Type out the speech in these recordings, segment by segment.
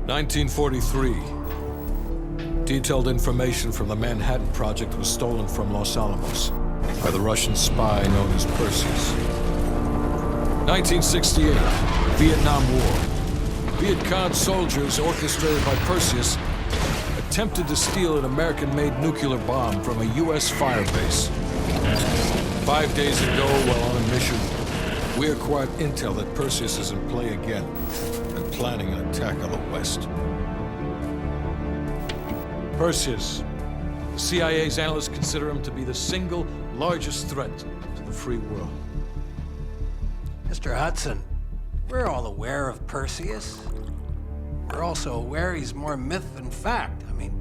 1943. Detailed information from the Manhattan Project was stolen from Los Alamos by the Russian spy known as Perseus. 1968. Vietnam War. Viet Cong soldiers, orchestrated by Perseus, attempted to steal an American-made nuclear bomb from a U.S. firebase. 5 days ago, while on a mission, we acquired intel that Perseus is in play again and planning an attack on the West. Perseus. The CIA's analysts consider him to be the single largest threat to the free world. Mr. Hudson, we're all aware of Perseus. We're also aware he's more myth than fact. I mean,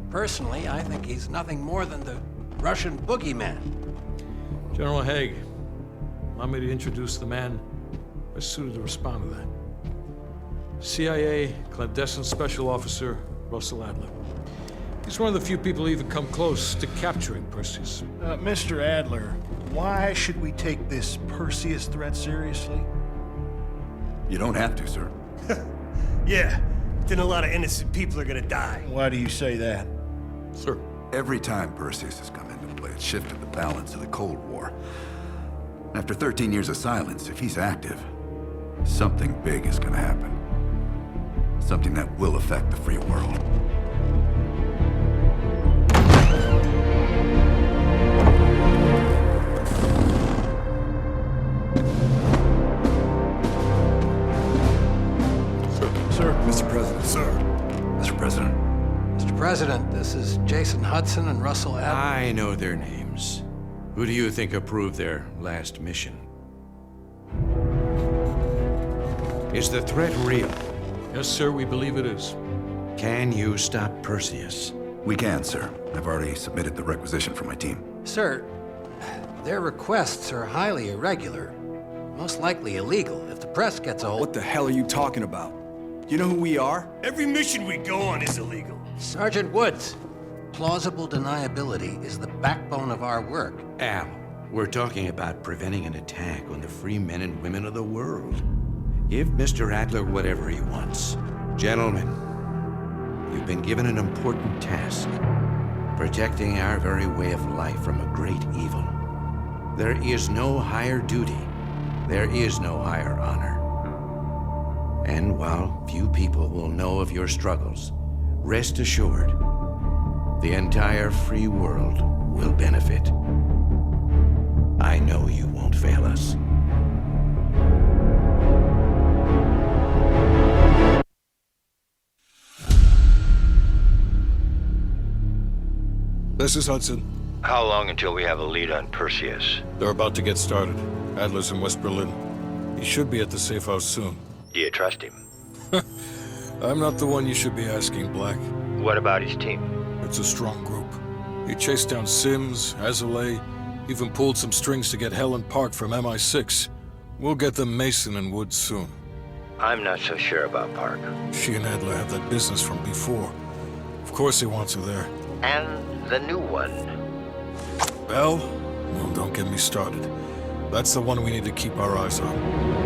personally, I think he's nothing more than the Russian boogeyman. General Haig, allow me to introduce the man best suited to respond to that. CIA clandestine special officer Russell Adler. He's one of the few people who even come close to capturing Perseus. Mr. Adler, why should we take this Perseus threat seriously? You don't have to, sir. Yeah, then a lot of innocent people are gonna die. Why do you say that? Sir. Every time Perseus has come into play, it's shifted the balance of the Cold War. After 13 years of silence, if he's active, something big is gonna happen. Something that will affect the free world. Mr. President. Sir. Mr. President. Mr. President, this is Jason Hudson and Russell Adler. I know their names. Who do you think approved their last mission? Is the threat real? Yes, sir, we believe it is. Can you stop Perseus? We can, sir. I've already submitted the requisition for my team. Sir, their requests are highly irregular. Most likely illegal if the press gets a hold. What the hell are you talking about? You know who we are? Every mission we go on is illegal. Sergeant Woods, plausible deniability is the backbone of our work. Al, we're talking about preventing an attack on the free men and women of the world. Give Mr. Adler whatever he wants. Gentlemen, you've been given an important task. Protecting our very way of life from a great evil. There is no higher duty. There is no higher honor. And while few people will know of your struggles, rest assured, the entire free world will benefit. I know you won't fail us. This is Hudson. How long until we have a lead on Perseus? They're about to get started. Adler's in West Berlin. He should be at the safe house soon. Do you trust him? I'm not the one you should be asking, Black. What about his team? It's a strong group. He chased down Sims, Azoulay, even pulled some strings to get Helen Park from MI6. We'll get them Mason and Woods soon. I'm not so sure about Park. She and Adler have that business from before. Of course he wants her there. And the new one. Bell? Well, don't get me started. That's the one we need to keep our eyes on.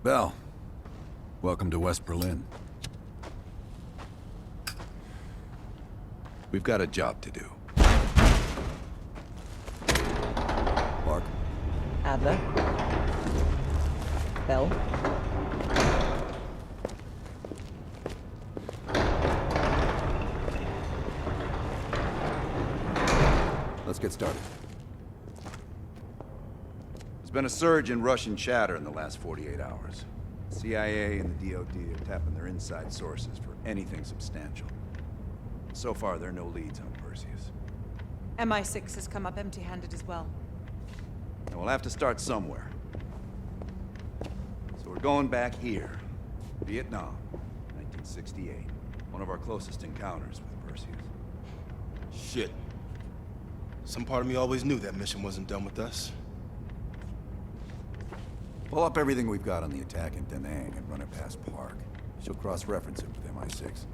Bell, welcome to West Berlin. We've got a job to do. Park. Adler. Bell. Let's get started. There's been a surge in Russian chatter in the last 48 hours. CIA and the DoD are tapping their inside sources for anything substantial. So far, there are no leads on Perseus. MI6 has come up empty-handed as well. And we'll have to start somewhere. So we're going back here. Vietnam, 1968. One of our closest encounters with Perseus. Shit. Some part of me always knew that mission wasn't done with us. Pull up everything we've got on the attack in Da Nang and run it past Park. She'll cross-reference it with MI6.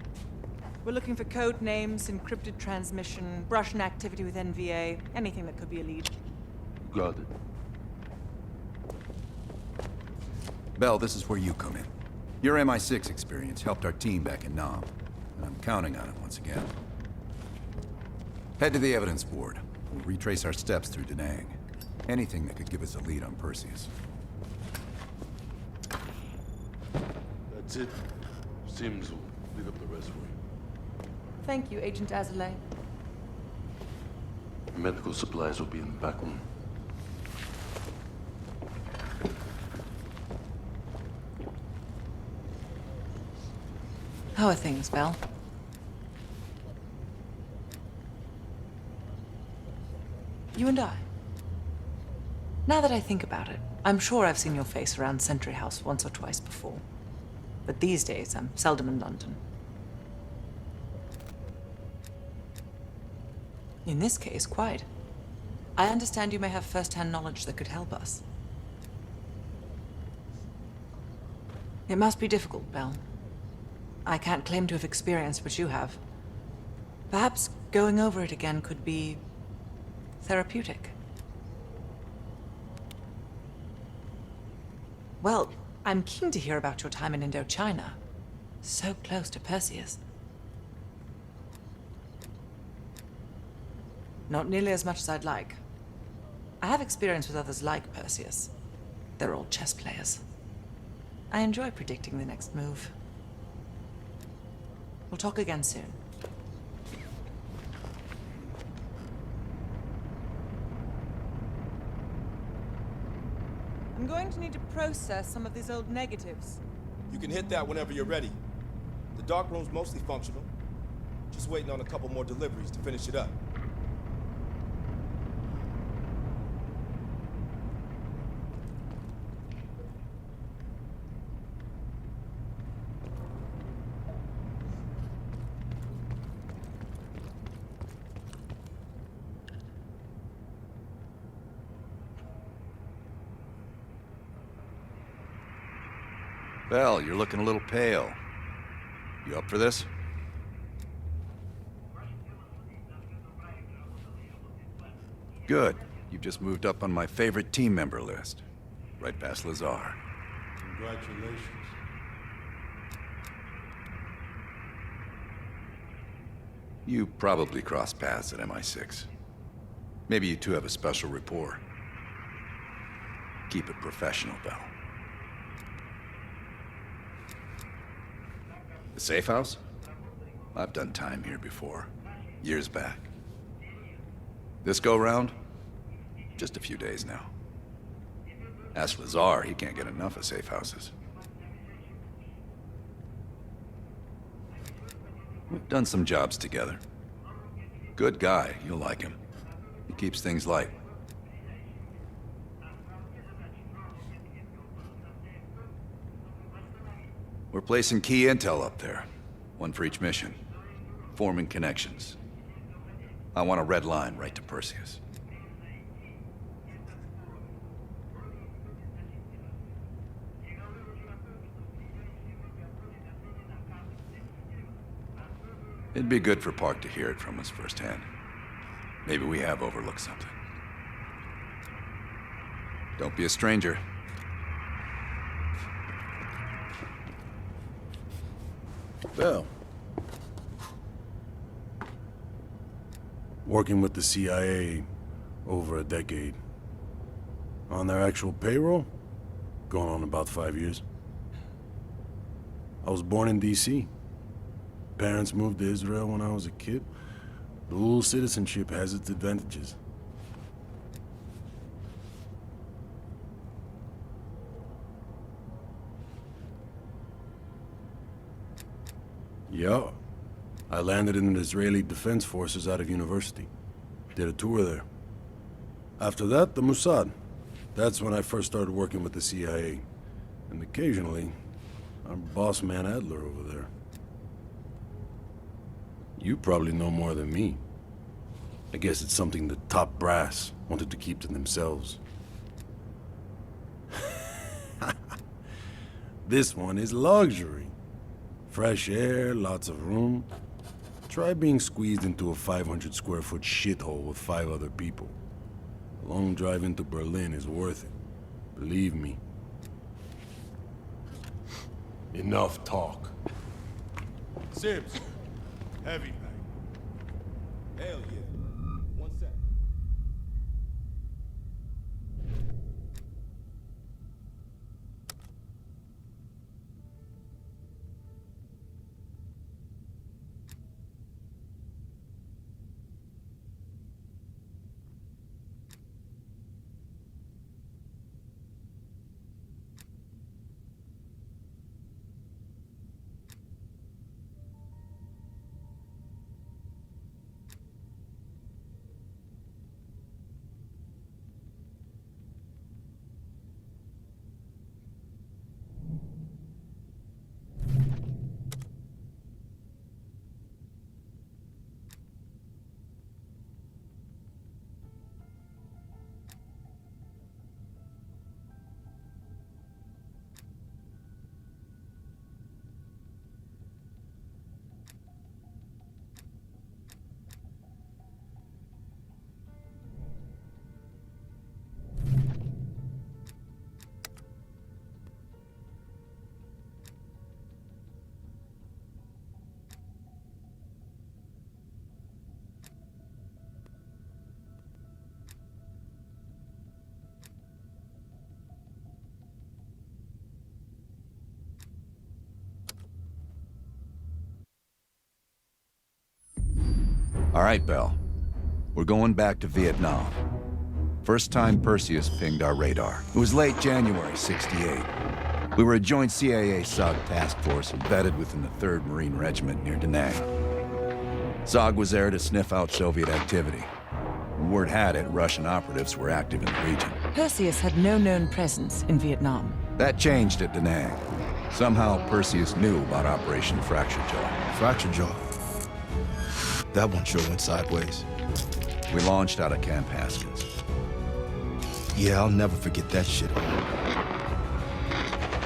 We're looking for code names, encrypted transmission, Russian activity with NVA, anything that could be a lead. Got it. Bell, this is where you come in. Your MI6 experience helped our team back in Nam, and I'm counting on it once again. Head to the evidence board. We'll retrace our steps through Da Nang. Anything that could give us a lead on Perseus. That's it. Sims will pick up the rest for you. Thank you, Agent Azalea. Medical supplies will be in the back room. How are things, Bell? You and I. Now that I think about it, I'm sure I've seen your face around Sentry House once or twice before. But these days, I'm seldom in London. In this case, quite. I understand you may have first-hand knowledge that could help us. It must be difficult, Bell. I can't claim to have experienced what you have. Perhaps going over it again could be therapeutic. Well, I'm keen to hear about your time in Indochina. So close to Perseus. Not nearly as much as I'd like. I have experience with others like Perseus. They're all chess players. I enjoy predicting the next move. We'll talk again soon. I'm going to need to process some of these old negatives. You can hit that whenever you're ready. The dark room's mostly functional. Just waiting on a couple more deliveries to finish it up. Bell, you're looking a little pale. You up for this? Good. You've just moved up on my favorite team member list. Right past Lazar. Congratulations. You probably crossed paths at MI6. Maybe you two have a special rapport. Keep it professional, Bell. The safe house? I've done time here before. Years back. This go-round? Just a few days now. Ask Lazar, he can't get enough of safe houses. We've done some jobs together. Good guy, you'll like him. He keeps things light. We're placing key intel up there. One for each mission. Forming connections. I want a red line right to Perseus. It'd be good for Park to hear it from us firsthand. Maybe we have overlooked something. Don't be a stranger. Bell. Working with the CIA over a decade. On their actual payroll, going on about 5 years. I was born in D.C. Parents moved to Israel when I was a kid. Dual citizenship has its advantages. Yeah. I landed in the Israeli Defense Forces out of university. Did a tour there. After that, the Mossad. That's when I first started working with the CIA. And occasionally, our boss man Adler over there. You probably know more than me. I guess it's something the top brass wanted to keep to themselves. This one is luxury. Fresh air, lots of room. Try being squeezed into a 500 square foot shithole with 5 other people. A long drive into Berlin is worth it. Believe me. Enough talk. Sims, heavy bag. Hell yeah. 1 sec. All right, Bell. We're going back to Vietnam. First time Perseus pinged our radar. It was late January, '68. We were a joint CIA-SOG task force embedded within the 3rd Marine Regiment near Da Nang. SOG was there to sniff out Soviet activity. Word had it, Russian operatives were active in the region. Perseus had no known presence in Vietnam. That changed at Da Nang. Somehow Perseus knew about Operation Fracture Jaw. Fracture Jaw. That one sure went sideways. We launched out of Camp Haskins. Yeah, I'll never forget that shit.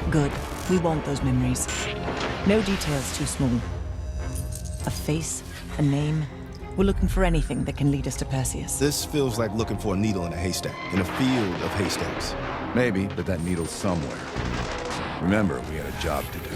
Good. We want those memories. No details too small. A face, a name. We're looking for anything that can lead us to Perseus. This feels like looking for a needle in a haystack, in a field of haystacks. Maybe, but that needle's somewhere. Remember, we had a job to do.